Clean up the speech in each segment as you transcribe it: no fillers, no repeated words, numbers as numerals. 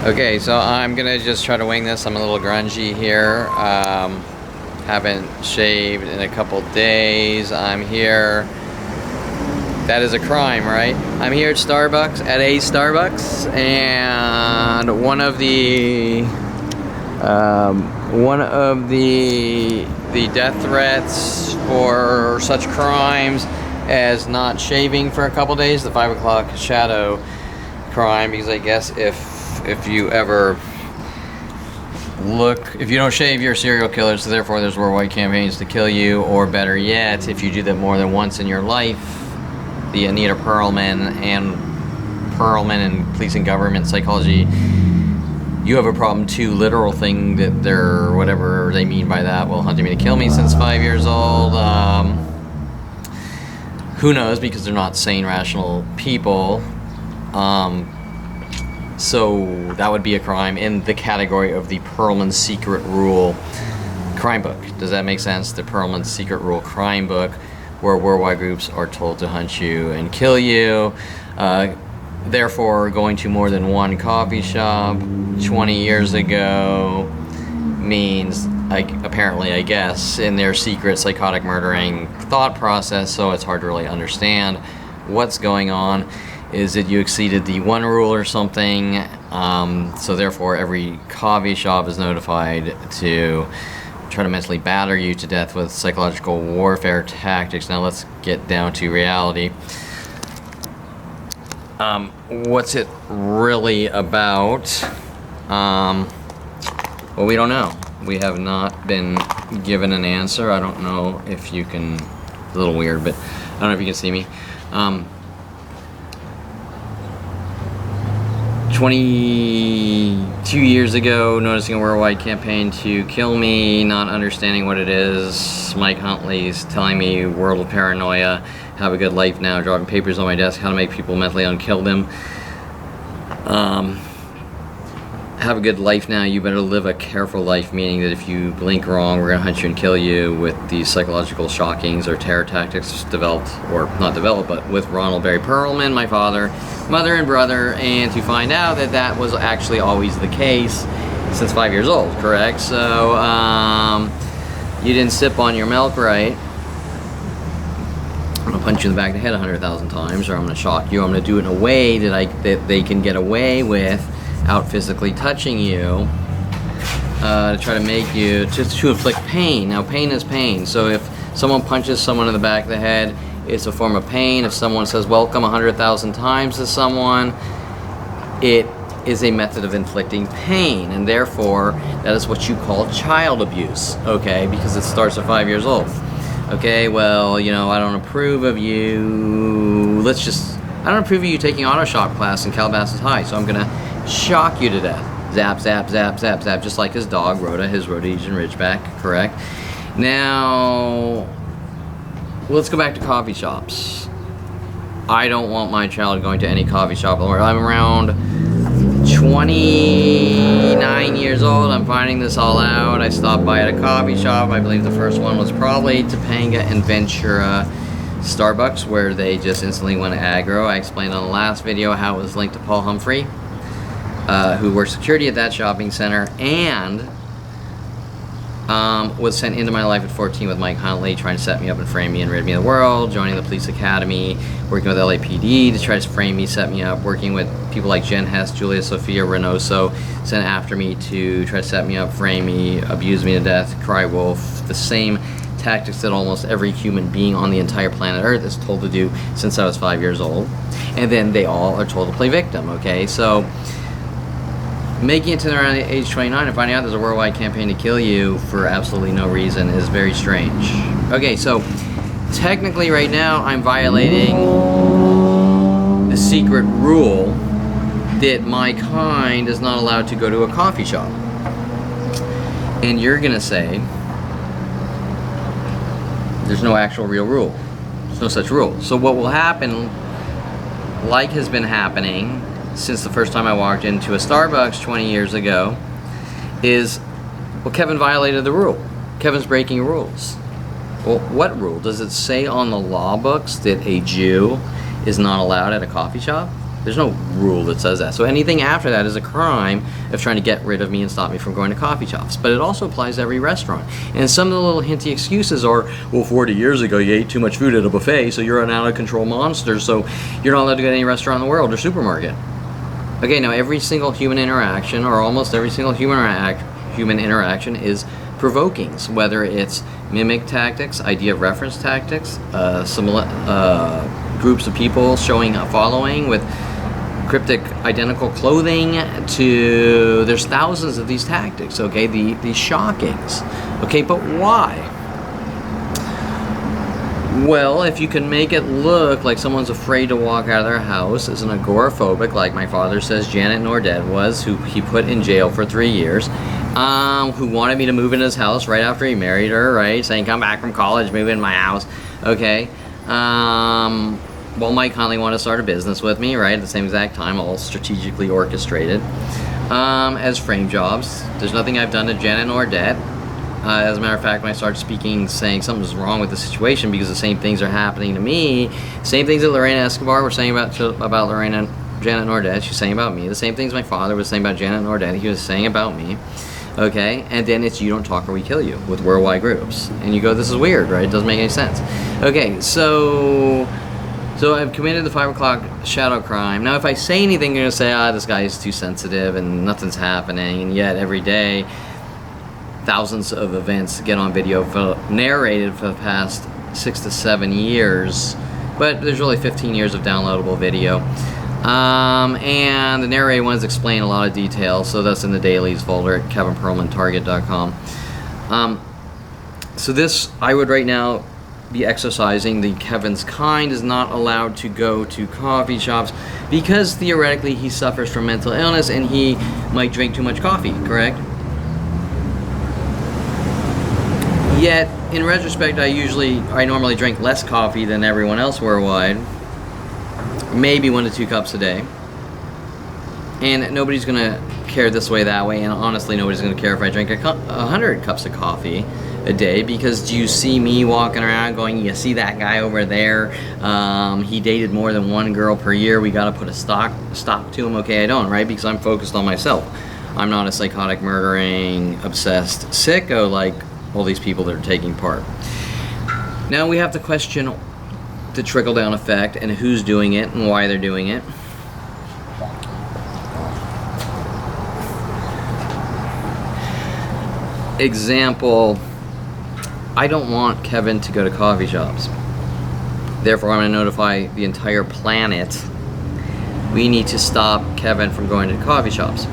Okay, so I'm gonna just try to wing this. I'm a little grungy here. Haven't shaved in a couple days. I'm here. That is a crime, right? I'm here at Starbucks, at a Starbucks, and one of the death threats for such crimes as not shaving for a couple days, the 5 o'clock shadow crime, because I guess if you ever look, if you don't shave, you're a serial killer, so therefore there's worldwide campaigns to kill you, or better yet, if you do that more than once in your life, the Anita Perlman and police and government psychology, you have a problem too, literal thing that they're, whatever they mean by that, well, hunting me to kill me since 5 years old. Who knows, because they're not sane, rational people. So that would be a crime in the category of the Perlman Secret Rule crime book. Does that make sense? The Perlman Secret Rule crime book, where worldwide groups are told to hunt you and kill you. Therefore, going to more than one coffee shop 20 years ago means, like, apparently, I guess, in their secret psychotic murdering thought process, so it's hard to really understand what's going on, is that you exceeded the one rule or something, so therefore every coffee shop is notified to try to mentally batter you to death with psychological warfare tactics. Now let's get down to reality. What's it really about? Well, we don't know. We have not been given an answer. I don't know if you can, it's a little weird, but I don't know if you can see me. 22 years ago, noticing a worldwide campaign to kill me, not understanding what it is. Mike Huntley's telling me world of paranoia, have a good life now, dropping papers on my desk, how to make people mentally unkill them. Have a good life now, you better live a careful life, meaning that if you blink wrong, we're gonna hunt you and kill you with these psychological shockings or terror tactics developed, or not developed, but with Ronald Barry Perlman, my father, mother, and brother, and to find out that that was actually always the case since 5 years old, correct? So, you didn't sip on your milk right. I'm gonna punch you in the back of the head 100,000 times, or I'm gonna shock you. I'm gonna do it in a way that they can get away with out physically touching you, to try to make you, to inflict pain. Now, pain is pain. So if someone punches someone in the back of the head, it's a form of pain. If someone says welcome 100,000 times to someone, it is a method of inflicting pain, and therefore that is what you call child abuse, okay? Because it starts at 5 years old. Okay, well, you know, I don't approve of you. I don't approve of you taking auto shop class in Calabasas High, so I'm gonna shock you to death. Zap, zap, zap, zap, zap, just like his dog, Rhoda, his Rhodesian Ridgeback, correct? Now, let's go back to coffee shops. I don't want my child going to any coffee shop. I'm around 29 years old. I'm finding this all out. I stopped by at a coffee shop. I believe the first one was probably Topanga and Ventura Starbucks, where they just instantly went aggro. I explained on the last video how it was linked to Paul Humphrey, who worked security at that shopping center, and was sent into my life at 14 with Mike Huntley, trying to set me up and frame me and rid me of the world, joining the police academy, working with LAPD to try to frame me, set me up, working with people like Jen Hess, Julia Sophia Reynoso, sent after me to try to set me up, frame me, abuse me to death, cry wolf, the same tactics that almost every human being on the entire planet Earth is told to do since I was 5 years old. And then they all are told to play victim, okay? So, making it to around age 29 and finding out there's a worldwide campaign to kill you for absolutely no reason is very strange. Okay, so technically right now I'm violating the secret rule that my kind is not allowed to go to a coffee shop. And you're gonna say, there's no actual real rule. There's no such rule. So what will happen, like has been happening since the first time I walked into a Starbucks 20 years ago, is, well, Kevin violated the rule. Kevin's breaking rules. Well, what rule? Does it say on the law books that a Jew is not allowed at a coffee shop? There's no rule that says that. So anything after that is a crime of trying to get rid of me and stop me from going to coffee shops. But it also applies to every restaurant. And some of the little hinty excuses are, well, 40 years ago you ate too much food at a buffet, so you're an out-of-control monster, so you're not allowed to go to any restaurant in the world or supermarket. Okay, now every single human interaction, or almost every single human interaction is provoking, whether it's mimic tactics, idea of reference tactics, groups of people showing a following with cryptic identical clothing, to there's thousands of these tactics, okay, these shockings, okay, but why? Well, if you can make it look like someone's afraid to walk out of their house, is an agoraphobic, like my father says Janet Nordet was, who he put in jail for 3 years, who wanted me to move in his house right after he married her, right, saying, come back from college, move in my house, okay, well, Mike Conley wanted to start a business with me, right, at the same exact time, all strategically orchestrated, as frame jobs. There's nothing I've done to Janet Nordet. As a matter of fact, when I started speaking, saying something's wrong with the situation because the same things are happening to me, same things that Lorena Escobar were saying about Janet Nordet, she's saying about me, the same things my father was saying about Janet Nordet, he was saying about me, okay, and then it's you don't talk or we kill you with worldwide groups. And you go, this is weird, right? It doesn't make any sense. Okay, so I've committed the 5 o'clock shadow crime. Now, if I say anything, you're going to say, this guy is too sensitive and nothing's happening, and yet every day, thousands of events get on video narrated for the past 6 to 7 years, but there's really 15 years of downloadable video. And the narrated ones explain a lot of detail, so that's in the dailies folder at kevinperlmantarget.com. So this, I would right now be exercising the Kevin's kind is not allowed to go to coffee shops because theoretically he suffers from mental illness and he might drink too much coffee, correct? Yet, in retrospect, I normally drink less coffee than everyone else worldwide. Maybe 1 to 2 cups a day. And nobody's gonna care this way, that way, and honestly, nobody's gonna care if I drink 100 cups of coffee a day, because do you see me walking around going, you see that guy over there, he dated more than 1 girl per year, we gotta put a stop to him? Okay, I don't, right? Because I'm focused on myself. I'm not a psychotic, murdering, obsessed sicko like all these people that are taking part. Now we have to question the trickle-down effect and who's doing it and why they're doing it. Example, I don't want Kevin to go to coffee shops. Therefore, I'm going to notify the entire planet. We need to stop Kevin from going to coffee shops.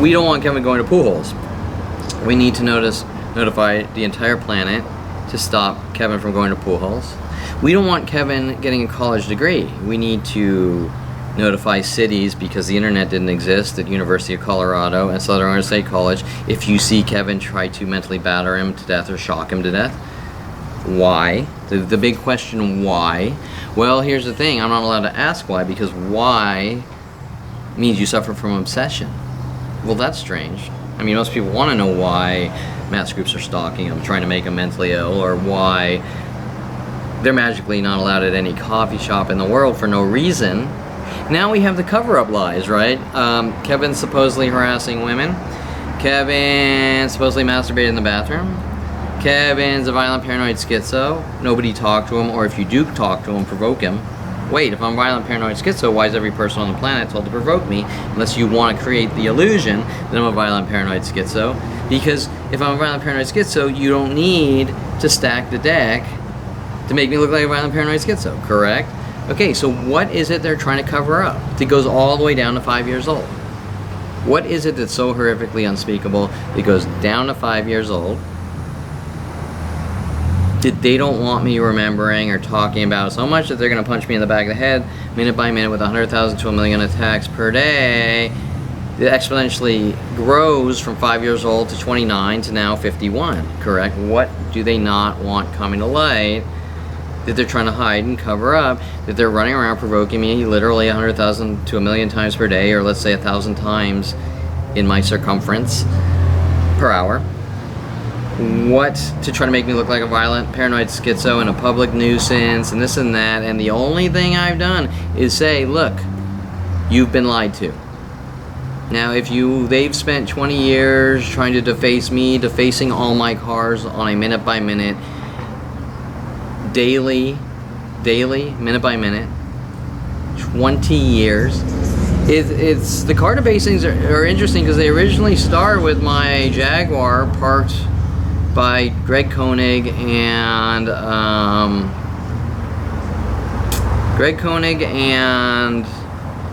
We don't want Kevin going to pool holes. We need to notify the entire planet to stop Kevin from going to pool holes. We don't want Kevin getting a college degree. We need to notify cities, because the internet didn't exist, at University of Colorado and Southern Oregon State College, if you see Kevin, try to mentally batter him to death or shock him to death. Why? The big question, why? Well, here's the thing, I'm not allowed to ask why, because why means you suffer from obsession. Well, that's strange. I mean, most people want to know why mass groups are stalking him, trying to make him mentally ill, or why they're magically not allowed at any coffee shop in the world for no reason. Now we have the cover-up lies, right? Kevin's supposedly harassing women. Kevin supposedly masturbated in the bathroom. Kevin's a violent paranoid schizo. Nobody talked to him, or if you do talk to him, provoke him. Wait, if I'm violent paranoid schizo, why is every person on the planet told to provoke me? Unless you want to create the illusion that I'm a violent paranoid schizo. Because if I'm a violent paranoid schizo, you don't need to stack the deck to make me look like a violent paranoid schizo, correct? Okay, so what is it they're trying to cover up? It goes all the way down to 5 years old. What is it that's so horrifically unspeakable that goes down to 5 years old that they don't want me remembering or talking about so much that they're going to punch me in the back of the head minute by minute with 100,000 to 1 million attacks per day? It exponentially grows from 5 years old to 29 to now 51, correct? What do they not want coming to light that they're trying to hide and cover up, that they're running around provoking me literally 100,000 to 1 million times per day, or let's say 1,000 times in my circumference per hour? what to try to make me look like a violent, paranoid schizo and a public nuisance and this and that. And the only thing I've done is say, look, you've been lied to. Now, they've spent 20 years trying to deface me, defacing all my cars on a minute by minute, daily, minute by minute, 20 years. It's the car defacings are interesting because they originally started with my Jaguar parked by Greg Koenig and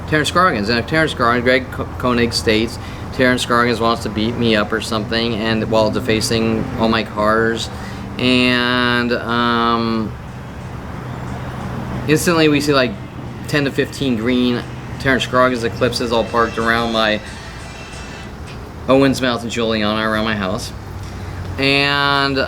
Terrence Scroggins. And if Greg Koenig states Terrence Scroggins wants to beat me up or something, and while defacing all my cars, and instantly we see like 10 to 15 green Terrence Scroggins Eclipses all parked around my Owens Mouth and Juliana around my house. And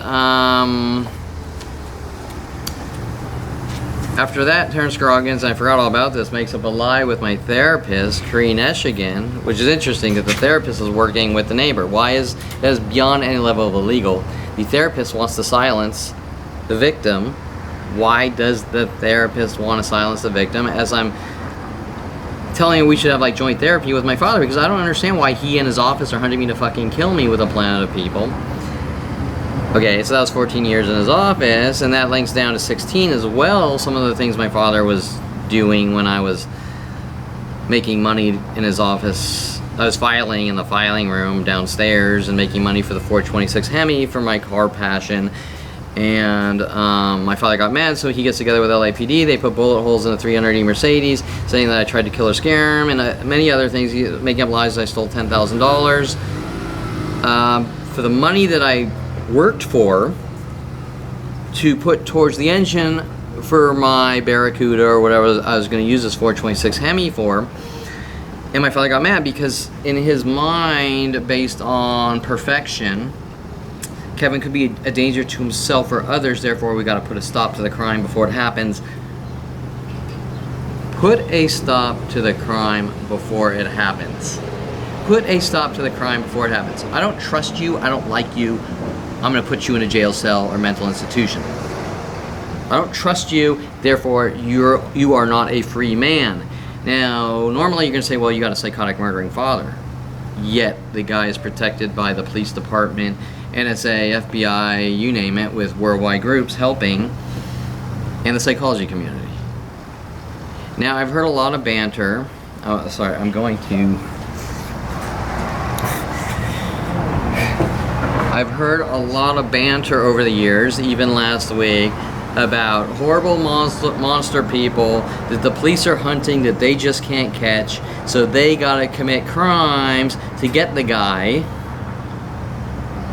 after that, Terrence Scroggins, I forgot all about this, makes up a lie with my therapist, Kareen Eshigan, which is interesting that the therapist is working with the neighbor. Why is that is beyond any level of illegal. The therapist wants to silence the victim. Why does the therapist want to silence the victim? As I'm telling you, we should have like joint therapy with my father, because I don't understand why he and his office are hunting me to fucking kill me with a planet of people. Okay, so that was 14 years in his office, and that links down to 16 as well. Some of the things my father was doing when I was making money in his office. I was filing in the filing room downstairs and making money for the 426 Hemi for my car passion. And my father got mad, so he gets together with LAPD. They put bullet holes in the 300E Mercedes, saying that I tried to kill or scare him, and many other things, making up lies that I stole $10,000. For the money that I worked for to put towards the engine for my Barracuda or whatever I was going to use this 426 Hemi for. And my father got mad because in his mind, based on perfection, Kevin could be a danger to himself or others, therefore we got to put a stop to the crime before it happens. Put a stop to the crime before it happens. Put a stop to the crime before it happens. I don't trust you, I don't like you, I'm going to put you in a jail cell or mental institution. I don't trust you, therefore you are not a free man. Now, normally you're going to say, well, you got a psychotic murdering father. Yet the guy is protected by the police department, NSA, FBI, you name it, with worldwide groups helping, and the psychology community. Now, I've heard a lot of banter. Oh, sorry, I'm going to... I've heard a lot of banter over the years, even last week, about horrible monster people that the police are hunting that they just can't catch, so they gotta commit crimes to get the guy.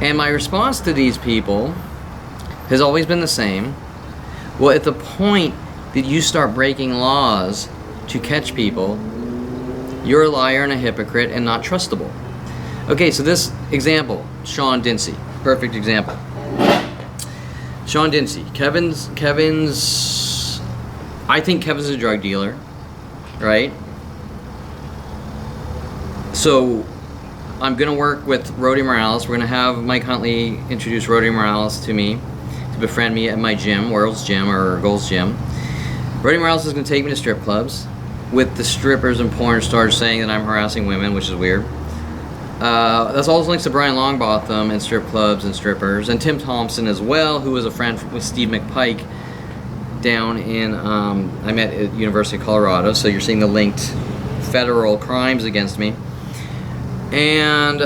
And my response to these people has always been the same. Well, at the point that you start breaking laws to catch people, you're a liar and a hypocrite and not trustable. Okay, so this example, Sean Dincy, perfect example. Sean Dincy, I think Kevin's a drug dealer, right? So I'm gonna work with Rody Morales. We're gonna have Mike Huntley introduce Rody Morales to me, to befriend me at my gym, World's Gym or Gold's Gym. Rody Morales is gonna take me to strip clubs with the strippers and porn stars saying that I'm harassing women, which is weird. That's all links to Brian Longbotham and strip clubs and strippers, and Tim Thompson as well, who was a friend with Steve McPike down in, I met at University of Colorado, so you're seeing the linked federal crimes against me. And,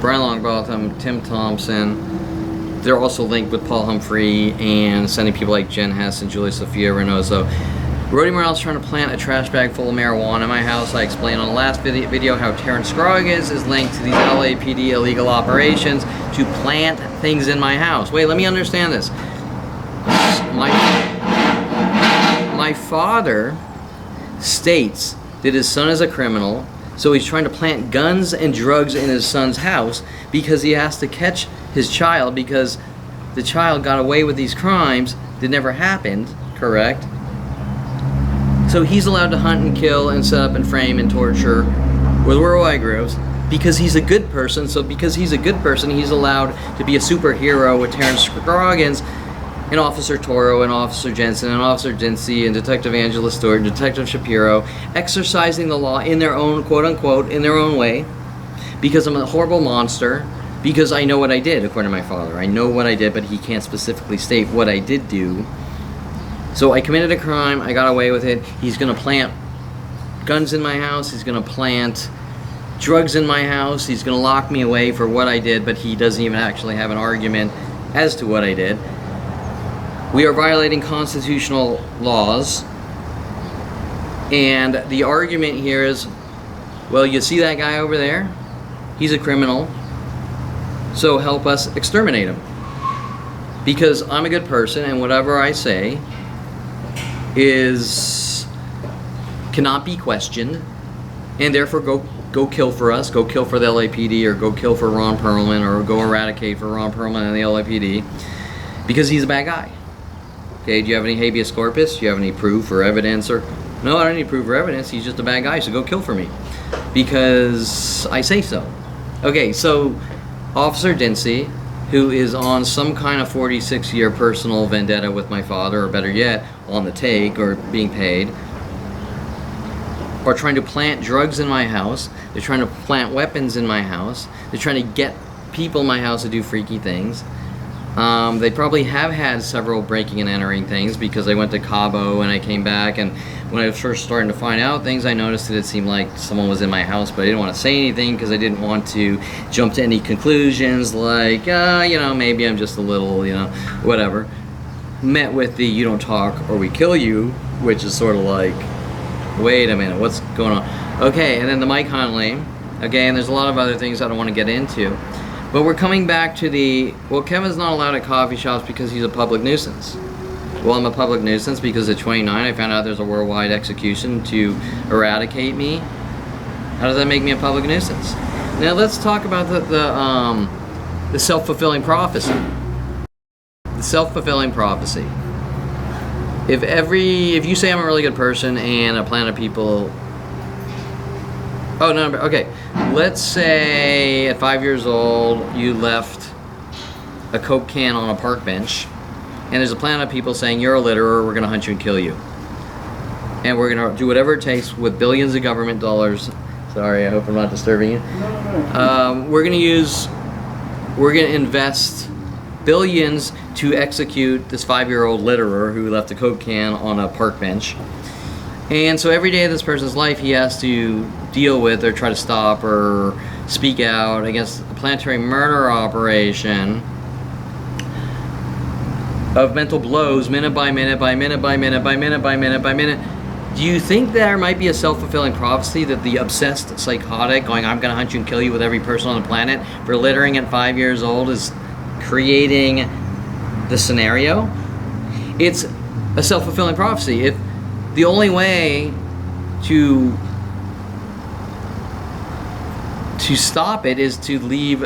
Brian Longbotham, Tim Thompson, they're also linked with Paul Humphrey and sending people like Jen Hess and Julia Sophia Reynoso. Rody Morales trying to plant a trash bag full of marijuana in my house. I explained on the last video how Terrence Scroggins is linked to these LAPD illegal operations to plant things in my house. Wait, let me understand this. My father states that his son is a criminal, so he's trying to plant guns and drugs in his son's house because he has to catch his child because the child got away with these crimes that never happened, correct? So he's allowed to hunt and kill and set up and frame and torture with worldwide groups because he's a good person. So because he's a good person, he's allowed to be a superhero with Terrence Scroggins and Officer Toro and Officer Jensen and Officer Dincy and Detective Angela Stewart and Detective Shapiro, exercising the law in their own, quote unquote, in their own way, because I'm a horrible monster, because I know what I did, according to my father. I know what I did, but he can't specifically state what I did do. So I committed a crime, I got away with it. He's gonna plant guns in my house, he's gonna plant drugs in my house, he's gonna lock me away for what I did, but he doesn't even actually have an argument as to what I did. We are violating constitutional laws, and the argument here is, well, you see that guy over there? He's a criminal, so help us exterminate him. Because I'm a good person, and whatever I say cannot be questioned, and therefore go kill for us, go kill for the LAPD, or go kill for Ron Perlman, or go eradicate for Ron Perlman and the LAPD, because he's a bad guy. Okay, do you have any habeas corpus? Do you have any proof or evidence? Or no, I don't need proof or evidence. He's just a bad guy, so go kill for me, because I say so. Okay, so Officer Dincy, who is on some kind of 46-year personal vendetta with my father, or better yet, on the take or being paid, are trying to plant drugs in my house. They're trying to plant weapons in my house. They're trying to get people in my house to do freaky things. They probably have had several breaking and entering things, because I went to Cabo and I came back, and when I was first starting to find out things, I noticed that it seemed like someone was in my house, but I didn't want to say anything because I didn't want to jump to any conclusions like, maybe I'm just a little, whatever. Met with the "you don't talk or we kill you," which is sort of like, wait a minute, what's going on? Okay, and then the Mike Huntley. Okay, and there's a lot of other things I don't want to get into. But we're coming back to Kevin's not allowed at coffee shops because he's a public nuisance. Well, I'm a public nuisance because at 29 I found out there's a worldwide execution to eradicate me. How does that make me a public nuisance? Now let's talk about the self-fulfilling prophecy. The self-fulfilling prophecy. If you say I'm a really good person and a planet of people... Oh, no, okay. Let's say at 5 years old, you left a Coke can on a park bench, and there's a planet of people saying, you're a litterer, we're going to hunt you and kill you. And we're going to do whatever it takes with billions of government dollars. Sorry, I hope I'm not disturbing you. No. We're going to invest billions to execute this 5-year-old litterer who left a Coke can on a park bench. And so every day of this person's life, he has to deal with or try to stop or speak out against a planetary murder operation of mental blows, minute by minute by minute by minute by minute by minute by minute. Do you think there might be a self-fulfilling prophecy that the obsessed psychotic going, I'm going to hunt you and kill you with every person on the planet for littering at 5 years old is creating the scenario? It's a self-fulfilling prophecy. If the only way to stop it is to leave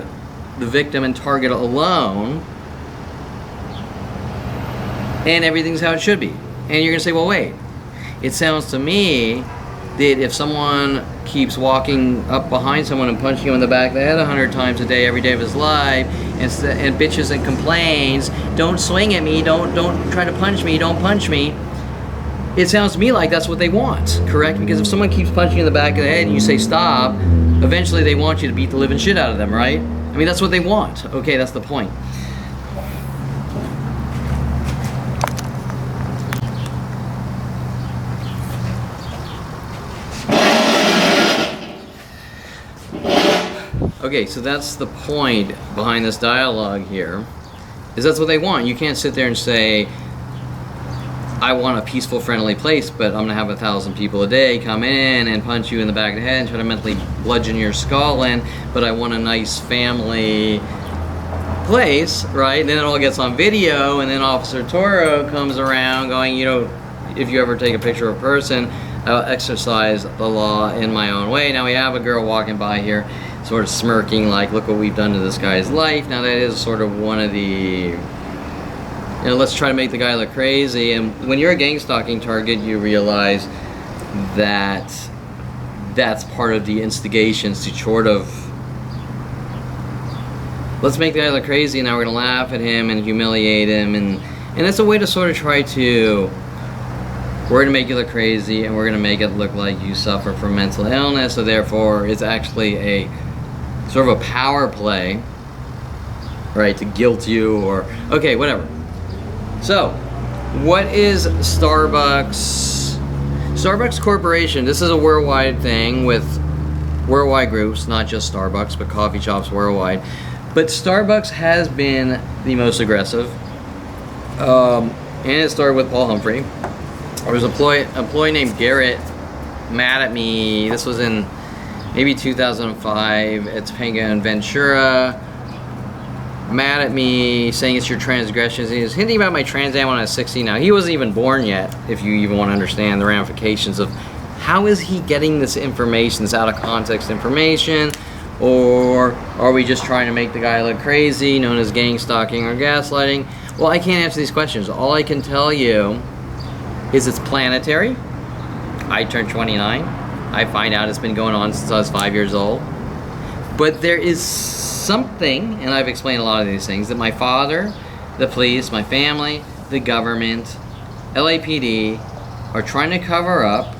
the victim and target alone, and everything's how it should be. And you're going to say, well, wait. It sounds to me that if someone keeps walking up behind someone and punching him in the back of the head 100 times a day, every day of his life, and bitches and complains, don't swing at me, don't try to punch me, don't punch me. It sounds to me like that's what they want, correct? Because if someone keeps punching you in the back of the head and you say stop, eventually they want you to beat the living shit out of them, right? I mean, that's what they want. Okay, that's the point. Okay, so that's the point behind this dialogue here, is that's what they want. You can't sit there and say, I want a peaceful, friendly place, but I'm gonna have 1,000 people a day come in and punch you in the back of the head and try to mentally bludgeon your skull in, but I want a nice family place, right? And then it all gets on video, and then Officer Toro comes around going, if you ever take a picture of a person, I'll exercise the law in my own way. Now we have a girl walking by here, sort of smirking like, look what we've done to this guy's life. Now that is sort of one of the... let's try to make the guy look crazy. And when you're a gang stalking target, you realize that that's part of the instigations to sort of, let's make the guy look crazy, and now we're gonna laugh at him and humiliate him, and it's a way to sort of try to, we're gonna make you look crazy, and we're gonna make it look like you suffer from mental illness, so therefore it's actually a sort of a power play, right, to guilt you, or okay, whatever. So what is Starbucks? Starbucks Corporation, this is a worldwide thing with worldwide groups, not just Starbucks, but coffee shops worldwide. But Starbucks has been the most aggressive. And it started with Paul Humphrey. There was an employee named Garrett mad at me. This was in maybe 2005 at Topanga and Ventura. Mad at me, saying it's your transgressions. He was hinting about my Trans Am when I was 16. Now, he wasn't even born yet, if you even want to understand the ramifications of how is he getting this information, this out of context information, or are we just trying to make the guy look crazy, known as gang stalking or gaslighting? Well, I can't answer these questions. All I can tell you is it's planetary. I turned 29. I find out it's been going on since I was 5 years old. But there is something, and I've explained a lot of these things, that my father, the police, my family, the government, LAPD are trying to cover up,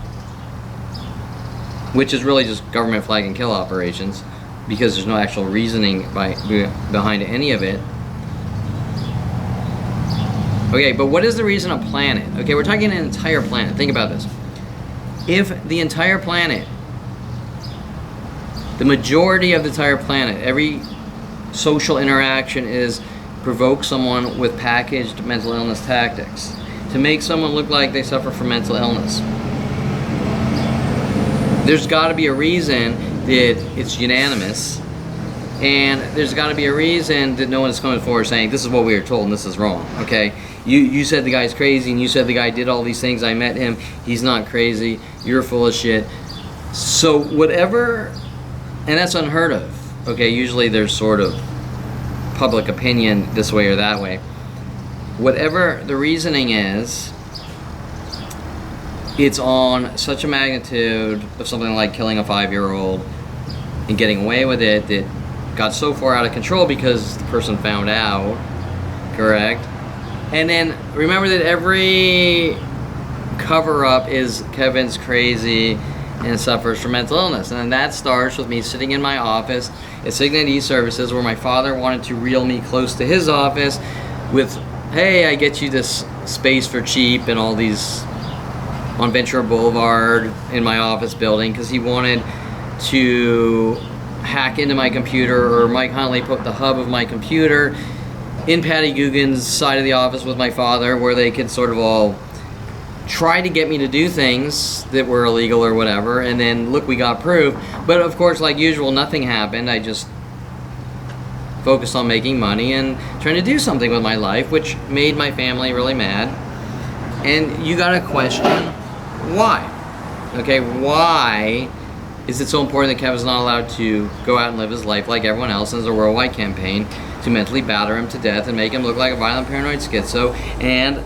which is really just government flag and kill operations, because there's no actual reasoning behind any of it. Okay, but what is the reason a planet? Okay, we're talking an entire planet. Think about this. If the entire planet, the majority of the entire planet, every social interaction is provoke someone with packaged mental illness tactics to make someone look like they suffer from mental illness. There's got to be a reason that it's unanimous, and there's got to be a reason that no one is coming forward saying this is what we were told and this is wrong. Okay, you said the guy's crazy, and you said the guy did all these things. I met him. He's not crazy. You're full of shit. So whatever. And that's unheard of, okay? Usually there's sort of public opinion this way or that way. Whatever the reasoning is, it's on such a magnitude of something like killing a 5-year-old and getting away with it that got so far out of control because the person found out, correct? And then remember that every cover-up is Kevin's crazy and suffers from mental illness. And then that starts with me sitting in my office at Signet E-Services, where my father wanted to reel me close to his office with, hey, I get you this space for cheap and all these on Ventura Boulevard in my office building, because he wanted to hack into my computer, or Mike Huntley put the hub of my computer in Patty Guggen's side of the office with my father, where they could sort of all try to get me to do things that were illegal or whatever, and then look, we got proof. But of course, like usual, nothing happened. I just focused on making money and trying to do something with my life, which made my family really mad. And you gotta question why. Okay, why is it so important that Kevin's not allowed to go out and live his life like everyone else? And there's a worldwide campaign to mentally batter him to death and make him look like a violent paranoid schizo, and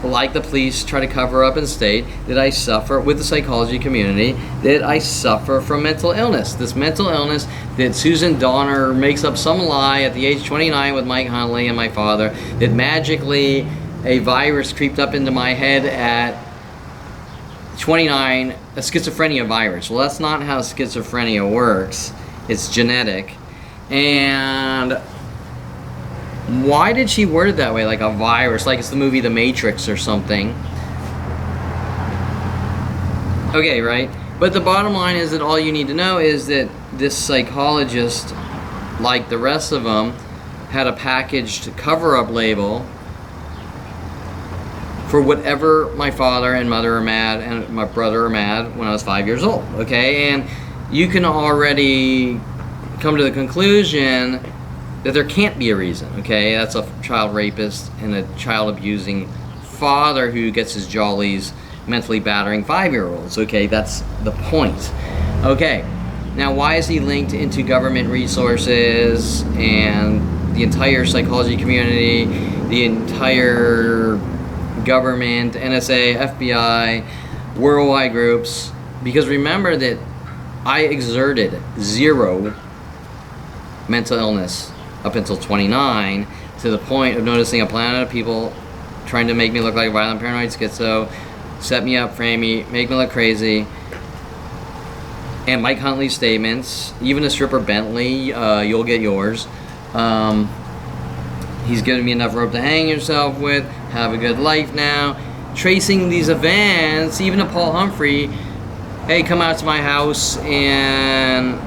like the police try to cover up and state that I suffer with the psychology community, that I suffer from mental illness. This mental illness that Susan Donner makes up some lie at the age 29 with Mike Huntley and my father, that magically a virus creeped up into my head at 29, a schizophrenia virus. Well, that's not how schizophrenia works. It's genetic. And why did she word it that way, like a virus, like it's the movie The Matrix or something? Okay, right? But the bottom line is that all you need to know is that this psychologist, like the rest of them, had a packaged cover-up label for whatever my father and mother are mad and my brother are mad when I was 5 years old, okay? And you can already come to the conclusion that there can't be a reason, okay? That's a child rapist and a child abusing father who gets his jollies mentally battering 5-year-olds, okay? That's the point. Okay, now why is he linked into government resources and the entire psychology community, the entire government, NSA, FBI, worldwide groups, because remember that I exerted 0 mental illness up until 29, to the point of noticing a planet of people trying to make me look like a violent paranoid schizo, set me up, frame me, make me look crazy. And Mike Huntley's statements, even a stripper Bentley, you'll get yours. He's given me enough rope to hang yourself with, have a good life now. Tracing these events, even to Paul Humphrey, hey, come out to my house in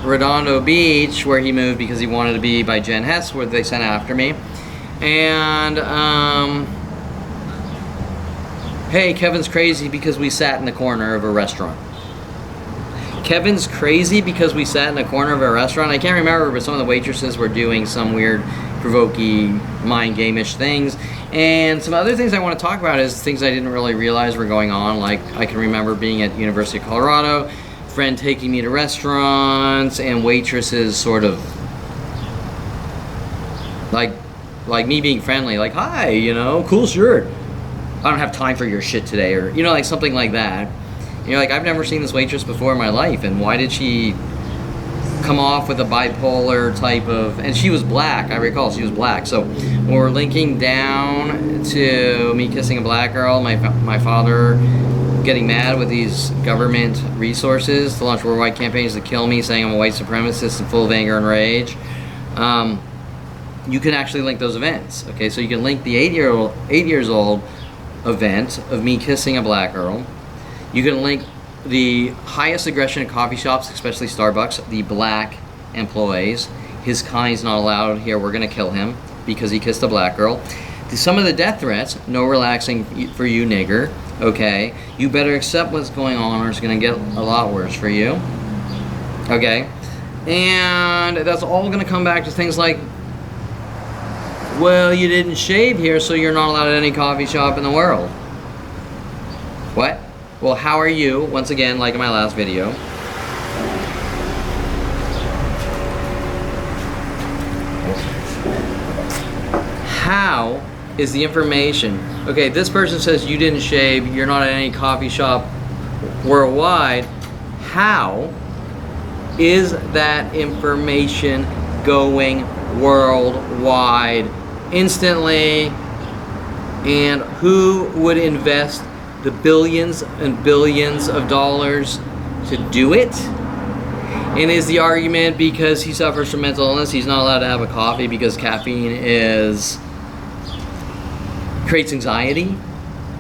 Redondo Beach, where he moved because he wanted to be by Jen Hess, where they sent after me. And, hey, Kevin's crazy because we sat in the corner of a restaurant. Kevin's crazy because we sat in the corner of a restaurant. I can't remember, but some of the waitresses were doing some weird, provoking, mind game-ish things. And some other things I want to talk about is things I didn't really realize were going on. Like, I can remember being at University of Colorado, friend taking me to restaurants, and waitresses sort of like me being friendly, like, hi, you know, cool shirt. I don't have time for your shit today, or, you know, like something like that. You know, like, I've never seen this waitress before in my life, and why did she come off with a bipolar type of, and she was black, I recall she was black. So when we're linking down to me kissing a black girl, my father getting mad with these government resources to launch worldwide campaigns to kill me, saying I'm a white supremacist and full of anger and rage, you can actually link those events. Okay, so you can link the 8 years old event of me kissing a black girl. You can link the highest aggression in coffee shops, especially Starbucks, the black employees. His kind's not allowed here, we're gonna kill him because he kissed a black girl. Some of the death threats, no relaxing for you, nigger, okay? You better accept what's going on or it's gonna get a lot worse for you, okay? And that's all gonna come back to things like, well, you didn't shave here, so you're not allowed at any coffee shop in the world. What? Well, how are you? Once again, like in my last video. How is the information? Okay, this person says you didn't shave, you're not at any coffee shop worldwide. How is that information going worldwide instantly? And who would invest the billions and billions of dollars to do it? And is the argument because he suffers from mental illness, he's not allowed to have a coffee because caffeine creates anxiety?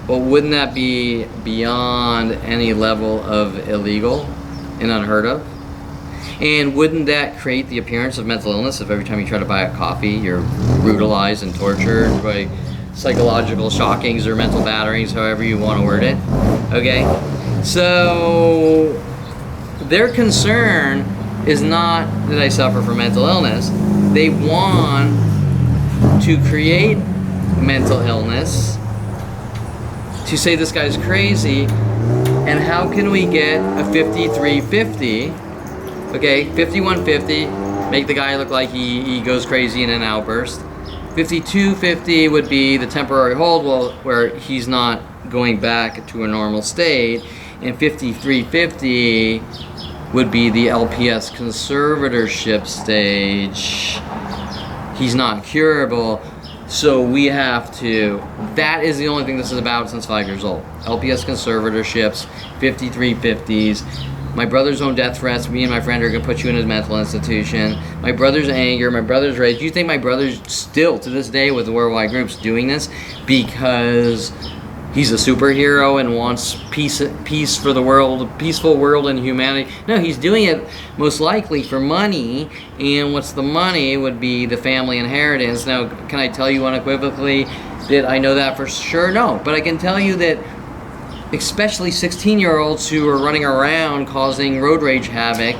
Well, wouldn't that be beyond any level of illegal and unheard of? And wouldn't that create the appearance of mental illness if every time you try to buy a coffee, you're brutalized and tortured by psychological shockings or mental batterings, however you want to word it? Okay, so their concern is not that I suffer from mental illness. They want to create mental illness, to say this guy's crazy, and how can we get a 5350, okay, 5150, make the guy look like he goes crazy in an outburst. 5250 would be the temporary hold, well, where he's not going back to a normal state, and 5350 would be the LPS conservatorship stage. He's not curable, so we have to, that is the only thing this is about since 5 years old. LPS conservatorships, 5350s. My brother's own death threats, me and my friend are gonna put you in a mental institution. My brother's anger, my brother's rage. Do you think my brother's still, to this day, with the worldwide groups doing this because he's a superhero and wants peace for the world, a peaceful world and humanity? No, he's doing it most likely for money, and what's the money would be the family inheritance. Now, can I tell you unequivocally that I know that for sure? No, but I can tell you that especially 16-year-olds who are running around causing road rage havoc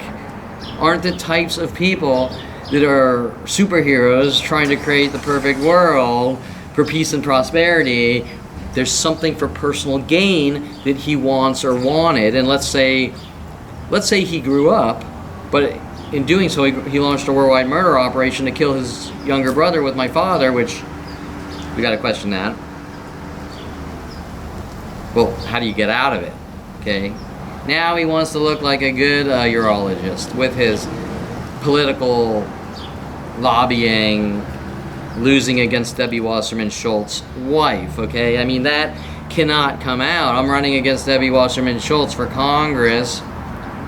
aren't the types of people that are superheroes trying to create the perfect world for peace and prosperity. There's something for personal gain that he wants or wanted, and let's say he grew up, but in doing so he launched a worldwide murder operation to kill his younger brother with my father, which we gotta question that. Well, how do you get out of it? Okay, now he wants to look like a good urologist with his political lobbying, losing against Debbie Wasserman Schultz's wife. Okay, I mean, that cannot come out. I'm running against Debbie Wasserman Schultz for Congress.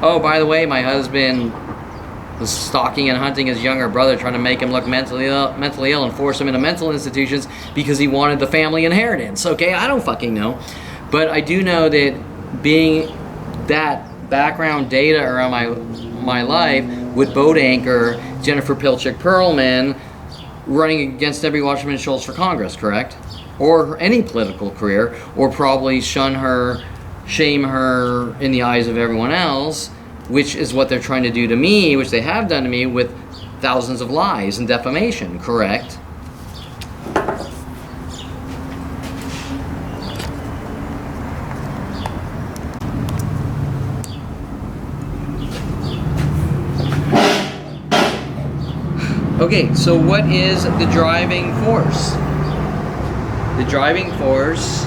Oh, by the way, my husband was stalking and hunting his younger brother, trying to make him look mentally ill and force him into mental institutions because he wanted the family inheritance. Okay, I don't fucking know. But I do know that being that background data around my life would boat anchor Jennifer Pilchick Perlman running against Debbie Wasserman Schultz for Congress, correct? Or any political career, or probably shun her, shame her in the eyes of everyone else, which is what they're trying to do to me, which they have done to me with thousands of lies and defamation, correct? Okay, so what is the driving force? The driving force,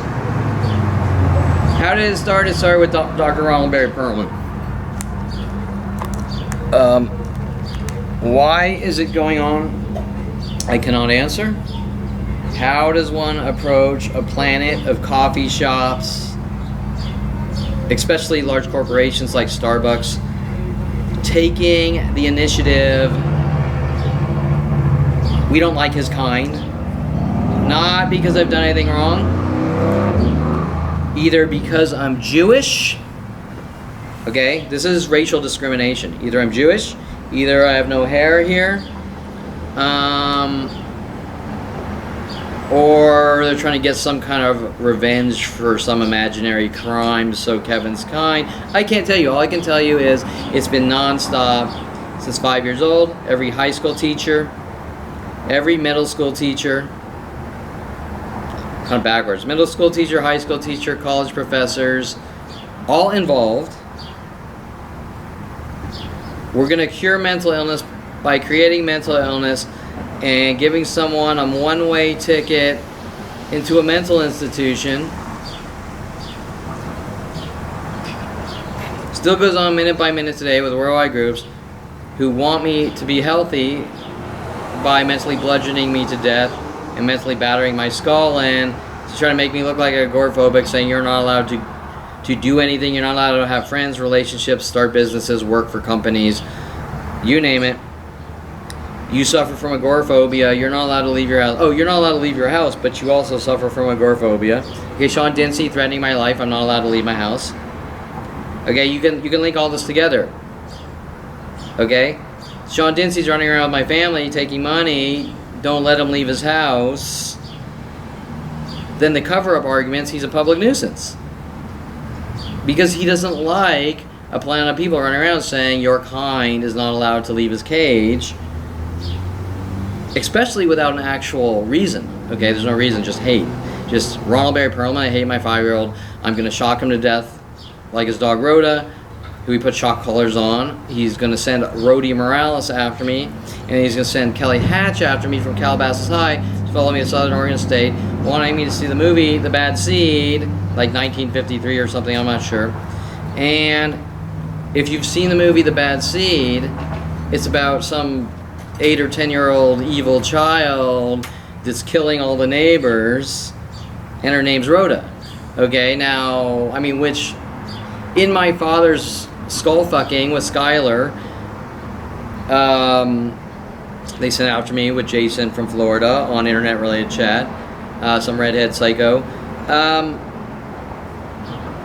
how did it start? It started with Dr. Ronald Barry Perlman. Why is it going on? I cannot answer. How does one approach a planet of coffee shops, especially large corporations like Starbucks, taking the initiative? We don't like his kind. Not because I've done anything wrong. Either because I'm Jewish. Okay, this is racial discrimination. Either I'm Jewish, either I have no hair here, or they're trying to get some kind of revenge for some imaginary crime, so Kevin's kind. I can't tell you. All I can tell you is it's been nonstop since 5 years old. Every high school teacher, every middle school teacher, kind of backwards. Middle school teacher, high school teacher, college professors, all involved. We're going to cure mental illness by creating mental illness and giving someone a one-way ticket into a mental institution. Still goes on minute by minute today with worldwide groups who want me to be healthy by mentally bludgeoning me to death and mentally battering my skull in to try to make me look like agoraphobic, saying you're not allowed to do anything, you're not allowed to have friends, relationships, start businesses, work for companies, you name it. You suffer from agoraphobia, you're not allowed to leave your house. Oh, you're not allowed to leave your house, but you also suffer from agoraphobia. Okay, Sean Dincy threatening my life, I'm not allowed to leave my house. Okay, you can link all this together. Okay? Sean Dincy's running around with my family, taking money, don't let him leave his house. Then the cover-up arguments, he's a public nuisance. Because he doesn't like a planet of people running around saying your kind is not allowed to leave his cage. Especially without an actual reason. Okay, there's no reason, just hate. Just Ronald Barry Perlman, I hate my 5-year-old. I'm going to shock him to death like his dog Rhoda, who he put shock collars on. He's going to send Rhodey Morales after me. And he's going to send Kelly Hatch after me from Calabasas High to follow me to Southern Oregon State, wanting me to see the movie The Bad Seed, like 1953 or something, I'm not sure. And if you've seen the movie The Bad Seed, it's about some 8 or 10-year-old evil child that's killing all the neighbors, and her name's Rhoda. Okay, now, I mean, which, in my father's skull fucking with Skylar, they sent out to me with Jason from Florida on internet-related chat, some redhead psycho.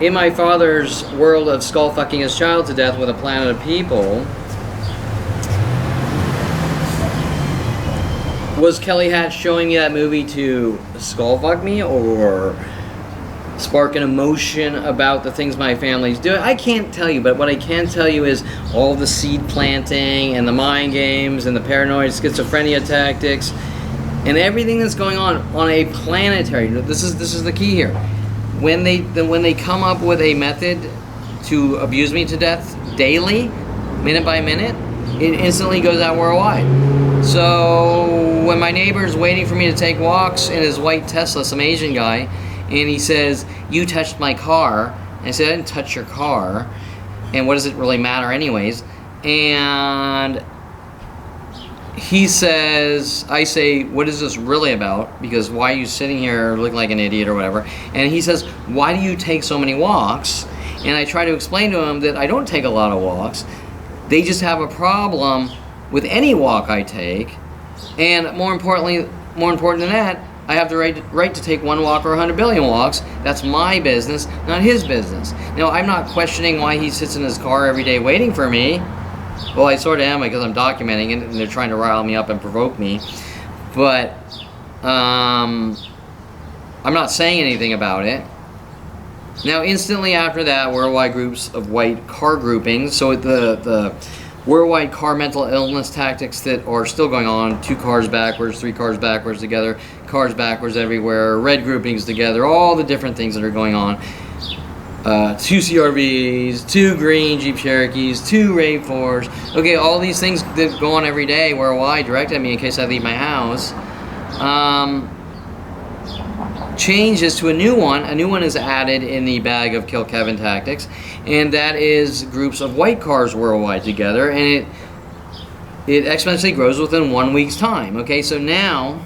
In my father's world of skull fucking his child to death with a planet of people, was Kelly Hatch showing me that movie to skull fuck me or spark an emotion about the things my family's doing? I can't tell you, but what I can tell you is all the seed planting and the mind games and the paranoid schizophrenia tactics and everything that's going on a planetary. This is the key here. When they come up with a method to abuse me to death daily, minute by minute, it instantly goes out worldwide. So when my neighbor's waiting for me to take walks in his white Tesla, some Asian guy, and he says, "You touched my car," And I said, I didn't touch your car. And what does it really matter anyways? And he says, I say, what is this really about? Because why are you sitting here looking like an idiot or whatever? And he says, why do you take so many walks? And I try to explain to him that I don't take a lot of walks. They just have a problem with any walk I take. And more important than that, I have the right to take one walk or 100 billion walks. That's my business, not his business. Now, I'm not questioning why he sits in his car every day waiting for me. Well, I sort of am because I'm documenting it and they're trying to rile me up and provoke me. But I'm not saying anything about it. Now, instantly after that, worldwide groups of white car groupings. So the worldwide car mental illness tactics that are still going on. 2 cars backwards, 3 cars backwards together, cars backwards everywhere, red groupings together, all the different things that are going on. 2 CRVs, 2 green Jeep Cherokees, 2 RAV4s. Okay, all these things that go on every day worldwide direct at me in case I leave my house. Changes to a new one. A new one is added in the bag of Kill Kevin tactics, and that is groups of white cars worldwide together, and it exponentially grows within 1 week's time. Okay, so now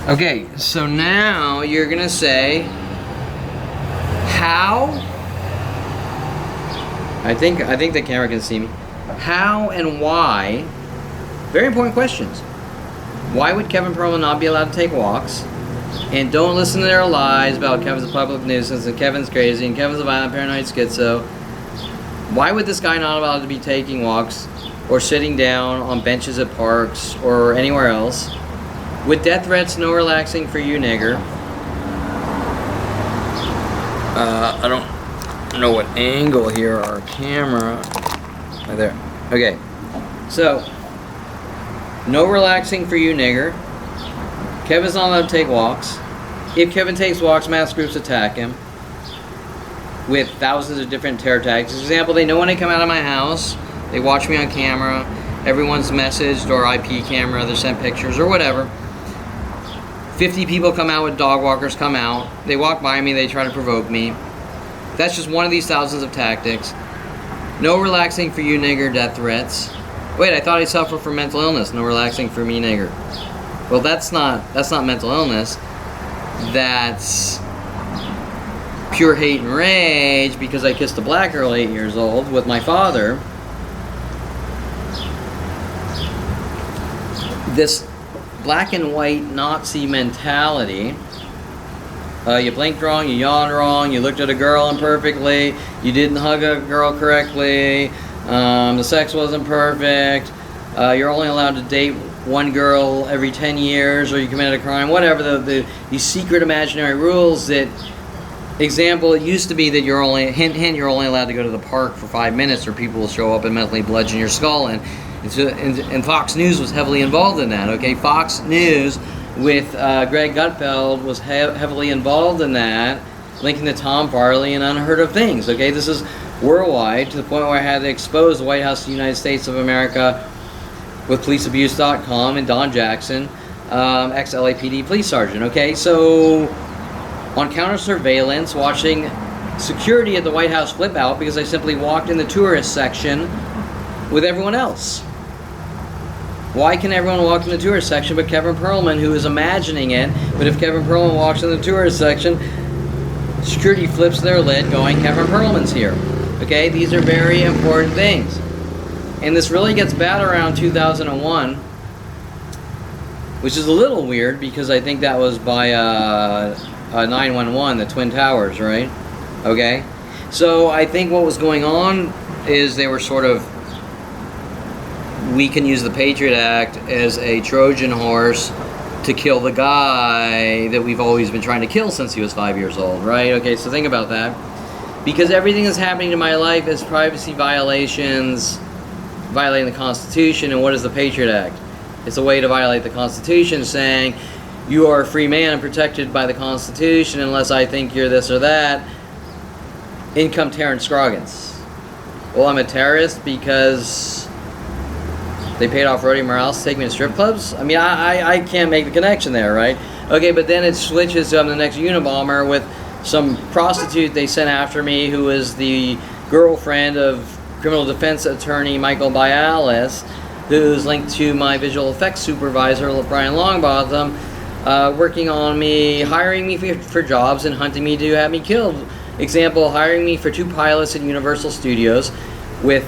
okay, so now you're gonna say, how? I think the camera can see me. How and why? Very important questions. Why would Kevin Perlman not be allowed to take walks? And don't listen to their lies about Kevin's a public nuisance and Kevin's crazy and Kevin's a violent paranoid schizo. Why would this guy not allowed to be taking walks or sitting down on benches at parks or anywhere else? With death threats, no relaxing for you, nigger. I don't know what angle here, our camera. Right there. Okay. So, no relaxing for you, nigger. Kevin's not allowed to take walks. If Kevin takes walks, mass groups attack him with thousands of different terror tactics. For example, they know when I come out of my house, they watch me on camera, everyone's messaged or IP camera, they sent pictures or whatever. 50 people come out with dog walkers, come out. They walk by me, they try to provoke me. That's just one of these thousands of tactics. No relaxing for you, nigger, death threats. Wait, I thought I suffer from mental illness. No relaxing for me, nigger. Well, that's not mental illness. That's pure hate and rage because I kissed a black girl 8 years old with my father. This black and white Nazi mentality. You blinked wrong, you yawned wrong, you looked at a girl imperfectly, you didn't hug a girl correctly, the sex wasn't perfect, you're only allowed to date one girl every 10 years, or you committed a crime, whatever, these secret imaginary rules that, example, it used to be that you're only, hint, you're only allowed to go to the park for 5 minutes or people will show up and mentally bludgeon your skull in. And Fox News was heavily involved in that, okay? Fox News with Greg Gutfeld was heavily involved in that, linking to Tom Farley and unheard of things, okay? This is worldwide to the point where I had to expose the White House of the United States of America with policeabuse.com and Don Jackson, ex-LAPD police sergeant, okay? So, on counter surveillance, watching security at the White House flip out because I simply walked in the tourist section with everyone else. Why can everyone walk in the tourist section but Kevin Perlman, who is imagining it? But if Kevin Perlman walks in the tourist section, security flips their lid going, Kevin Perlman's here. Okay, these are very important things. And this really gets bad around 2001, which is a little weird because I think that was by 911, the Twin Towers, right? Okay, so I think what was going on is they were sort of, we can use the Patriot Act as a Trojan horse to kill the guy that we've always been trying to kill since he was 5 years old, right? Okay, so think about that. Because everything that's happening in my life is privacy violations, violating the Constitution, and what is the Patriot Act? It's a way to violate the Constitution, saying you are a free man and protected by the Constitution unless I think you're this or that. in come Terrence Scroggins. Well, I'm a terrorist because they paid off Roddy Morales to take me to strip clubs? I mean, I can't make the connection there, right? Okay, but then it switches to I'm the next Unabomber with some prostitute they sent after me who was the girlfriend of criminal defense attorney Michael Bialis, who's linked to my visual effects supervisor, Brian Longbottom, working on me, hiring me for jobs and hunting me to have me killed. Example, hiring me for 2 pilots at Universal Studios, with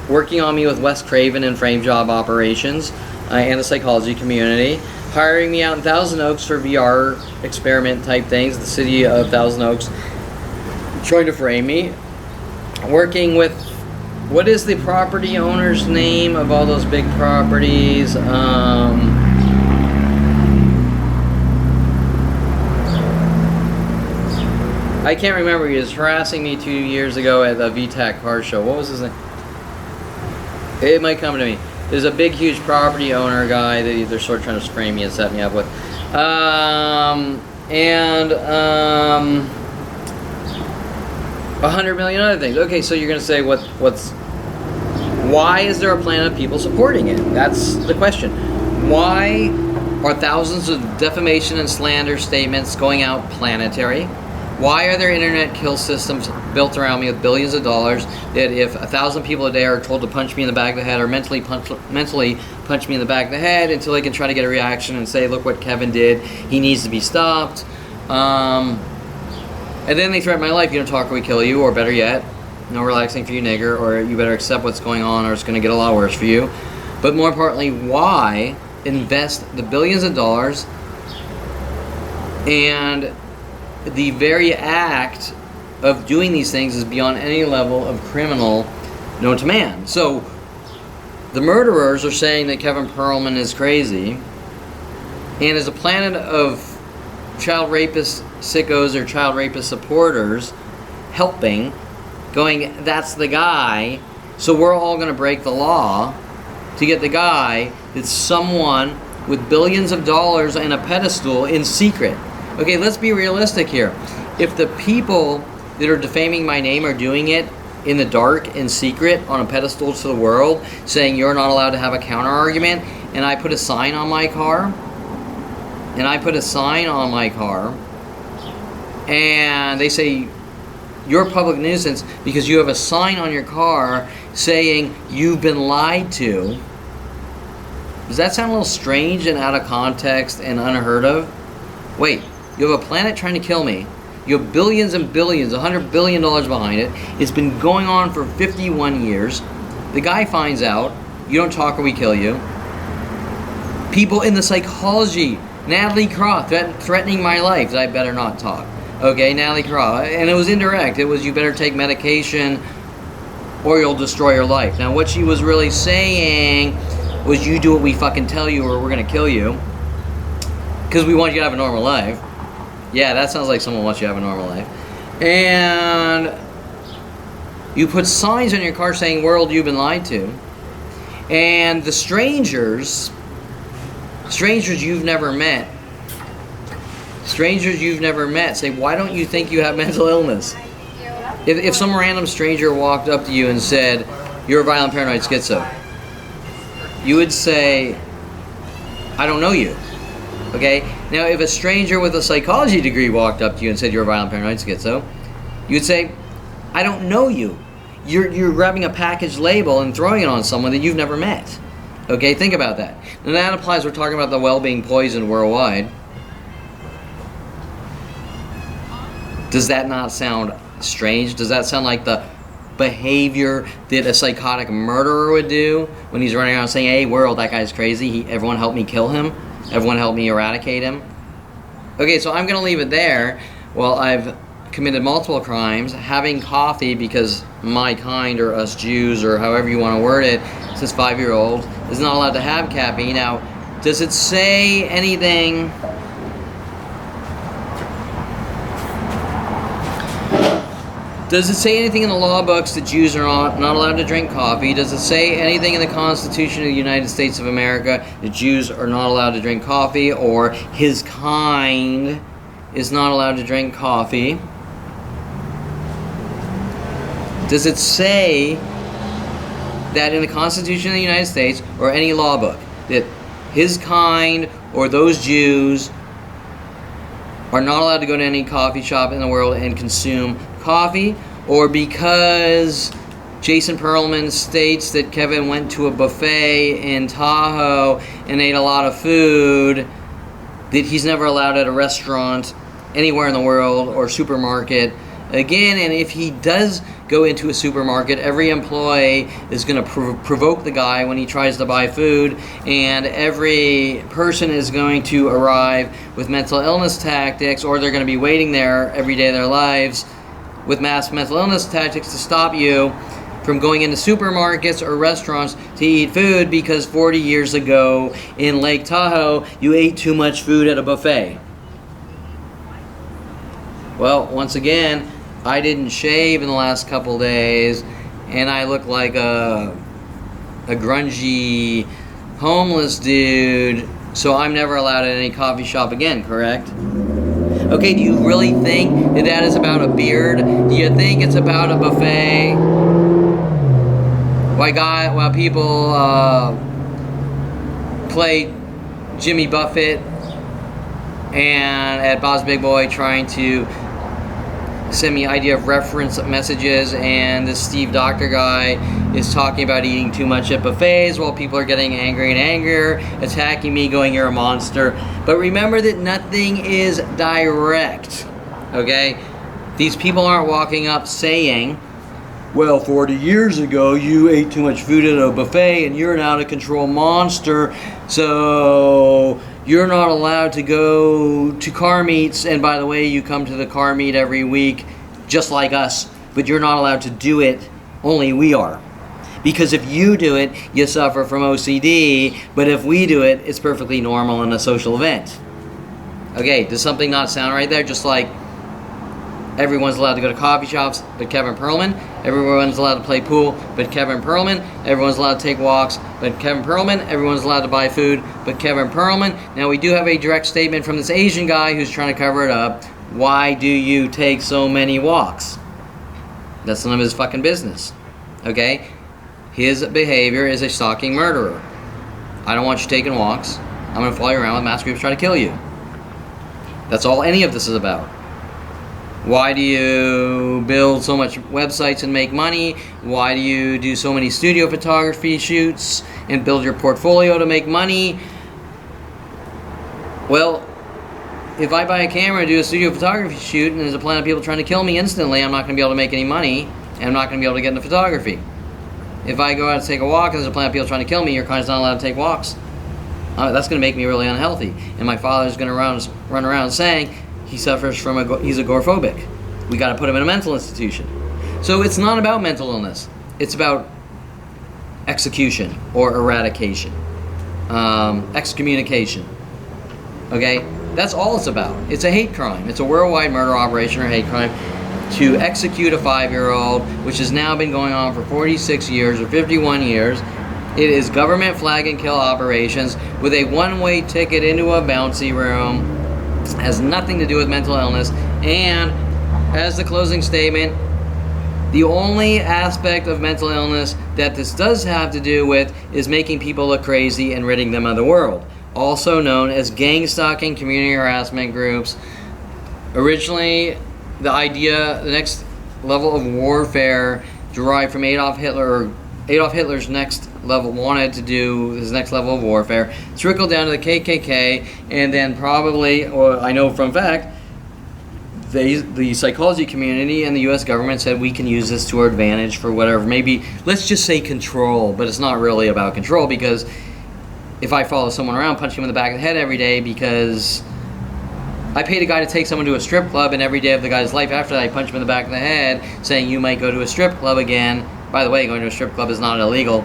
working on me with Wes Craven and Frame Job Operations and the psychology community, hiring me out in Thousand Oaks for VR experiment type things, the city of Thousand Oaks, trying to frame me, working with, what is the property owner's name of all those big properties? I can't remember. He was harassing me 2 years ago at the VTAC car show. What was his name? It might come to me. There's a big, huge property owner guy that they're sort of trying to frame me and set me up with. And 100 million other things. Okay, so you're going to say, why is there a plan of people supporting it? That's the question. Why are thousands of defamation and slander statements going out planetary? Why are there internet kill systems built around me with billions of dollars that if 1,000 people a day are told to punch me in the back of the head or mentally punch me in the back of the head until they can try to get a reaction and say, look what Kevin did, he needs to be stopped. And then they threaten my life, you don't talk or we kill you, or better yet, no relaxing for you nigger, or you better accept what's going on or it's going to get a lot worse for you. But more importantly, why invest the billions of dollars and the very act of doing these things is beyond any level of criminal known to man. So the murderers are saying that Kevin Perlman is crazy, and as a planet of child rapist sickos or child rapist supporters helping, going, that's the guy, so we're all going to break the law to get the guy that's someone with billions of dollars and a pedestal in secret. Okay, let's be realistic here. If the people that are defaming my name are doing it in the dark, in secret, on a pedestal to the world, saying you're not allowed to have a counter argument, and I put a sign on my car, and they say you're a public nuisance because you have a sign on your car saying you've been lied to. Does that sound a little strange and out of context and unheard of? Wait. You have a planet trying to kill me. You have billions and billions, $100 billion behind it. It's been going on for 51 years. The guy finds out. You don't talk or we kill you. People in the psychology, Natalie Craw threatening my life that I better not talk. Okay, Natalie Craw. And it was indirect. It was you better take medication or you'll destroy your life. Now what she was really saying was you do what we fucking tell you or we're going to kill you. Because we want you to have a normal life. Yeah, that sounds like someone wants you to have a normal life. And you put signs on your car saying, world, you've been lied to. And the strangers you've never met, say, why don't you think you have mental illness? If some random stranger walked up to you and said, you're a violent paranoid schizo, you would say, I don't know you. Okay? Now, if a stranger with a psychology degree walked up to you and said you're a violent paranoid schizo, you'd say, I don't know you. You're grabbing a package label and throwing it on someone that you've never met. Okay? Think about that. And that applies, we're talking about the well being poisoned worldwide. Does that not sound strange? Does that sound like the behavior that a psychotic murderer would do when he's running around saying, hey, world, that guy's crazy. Everyone help me kill him. Everyone help me eradicate him. Okay, so I'm going to leave it there. Well, I've committed multiple crimes, having coffee because my kind, or us Jews, or however you want to word it, since 5-year-old is not allowed to have caffeine. Now, does it say anything? Does it say anything in the law books that Jews are not allowed to drink coffee? Does it say anything in the Constitution of the United States of America that Jews are not allowed to drink coffee, or his kind is not allowed to drink coffee? does it say that in the Constitution of the United States or any law book that his kind or those Jews are not allowed to go to any coffee shop in the world and consume coffee? Or because Jason Perlman states that Kevin went to a buffet in Tahoe and ate a lot of food, that he's never allowed at a restaurant anywhere in the world or supermarket again? And if he does go into a supermarket, every employee is going to provoke the guy when he tries to buy food, and every person is going to arrive with mental illness tactics, or they're going to be waiting there every day of their lives with mass mental illness tactics to stop you from going into supermarkets or restaurants to eat food because 40 years ago in Lake Tahoe you ate too much food at a buffet. Well, once again, I didn't shave in the last couple days and I look like a grungy homeless dude, so I'm never allowed at any coffee shop again, correct? Okay, do you really think that that is about a beard? Do you think it's about a buffet? While people play Jimmy Buffett and at Bob's Big Boy trying to send me idea of reference messages, and this Steve Doctor guy is talking about eating too much at buffets while people are getting angry and angrier, attacking me, going, you're a monster. But remember that nothing is direct, okay? These people aren't walking up saying, well, 40 years ago you ate too much food at a buffet and you're an out of control monster, so you're not allowed to go to car meets, and by the way, you come to the car meet every week just like us, but you're not allowed to do it, only we are. Because if you do it, you suffer from OCD, but if we do it, it's perfectly normal in a social event. Okay, does something not sound right there? Just like everyone's allowed to go to coffee shops but Kevin Perlman, everyone's allowed to play pool but Kevin Perlman, everyone's allowed to take walks but Kevin Perlman, everyone's allowed to buy food but Kevin Perlman. Now we do have a direct statement from this Asian guy who's trying to cover it up. Why do you take so many walks? That's none of his fucking business. Okay? His behavior is a stalking murderer. I don't want you taking walks. I'm going to follow you around with mass groups trying to kill you. That's all any of this is about. Why do you build so much websites and make money? Why do you do so many studio photography shoots and build your portfolio to make money? Well, if I buy a camera and do a studio photography shoot and there's a plan of people trying to kill me instantly, I'm not going to be able to make any money, and I'm not going to be able to get into photography. If I go out to take a walk and there's a plan of people trying to kill me, your kind's not allowed to take walks. That's going to make me really unhealthy. And my father's going to run around saying he suffers from he's agoraphobic. We got to put him in a mental institution. So it's not about mental illness. It's about execution or eradication, excommunication. Okay, that's all it's about. It's a hate crime. It's a worldwide murder operation or hate crime to execute a 5-year-old, which has now been going on for 46 years or 51 years. It is government flag and kill operations with a one-way ticket into a bouncy room. Has nothing to do with mental illness. And as the closing statement, the only aspect of mental illness that this does have to do with is making people look crazy and ridding them of the world, also known as gang stalking, community harassment groups. Originally, the next level of warfare derived from Adolf Hitler. Adolf Hitler's next level wanted to do his next level of warfare, trickled down to the KKK, and then probably, or I know from fact, the psychology community and the U.S. government said we can use this to our advantage for whatever, maybe, let's just say control, but it's not really about control, because if I follow someone around, punch him in the back of the head every day because I paid a guy to take someone to a strip club, and every day of the guy's life after that I punch him in the back of the head saying you might go to a strip club again. By the way, going to a strip club is not illegal.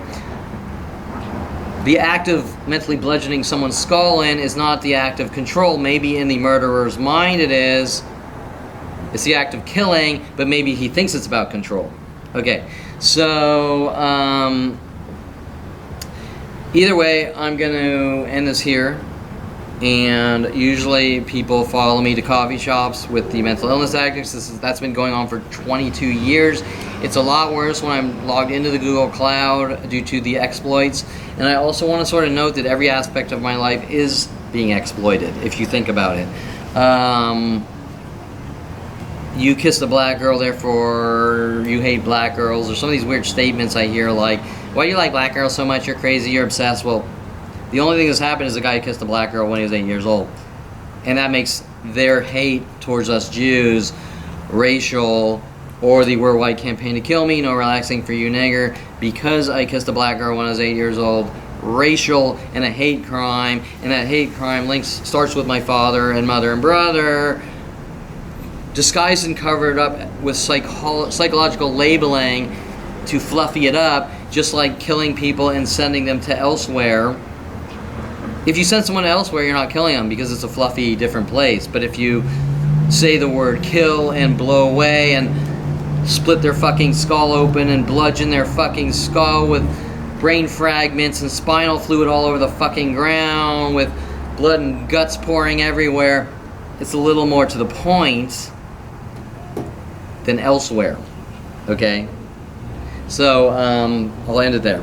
The act of mentally bludgeoning someone's skull in is not the act of control. Maybe in the murderer's mind it is. It's the act of killing, but maybe he thinks it's about control. Okay, so either way, I'm going to end this here. And usually people follow me to coffee shops with the mental illness addicts. That's been going on for 22 years. It's a lot worse when I'm logged into the Google Cloud due to the exploits. And I also want to sort of note that every aspect of my life is being exploited, if you think about it. You kissed a black girl, therefore you hate black girls, or some of these weird statements I hear like, why do you like black girls so much? You're crazy, you're obsessed. Well, the only thing that's happened is a guy kissed a black girl when he was 8 years old. And that makes their hate towards us Jews racial, or the We're White campaign to kill me, no relaxing for you nigger, because I kissed a black girl when I was 8 years old, racial and a hate crime. And that hate crime starts with my father and mother and brother, disguised and covered up with psychological labeling to fluffy it up, just like killing people and sending them to elsewhere. If you send someone elsewhere, you're not killing them because it's a fluffy, different place. But if you say the word kill and blow away and split their fucking skull open and bludgeon their fucking skull with brain fragments and spinal fluid all over the fucking ground with blood and guts pouring everywhere, it's a little more to the point than elsewhere. Okay? So, I'll end it there.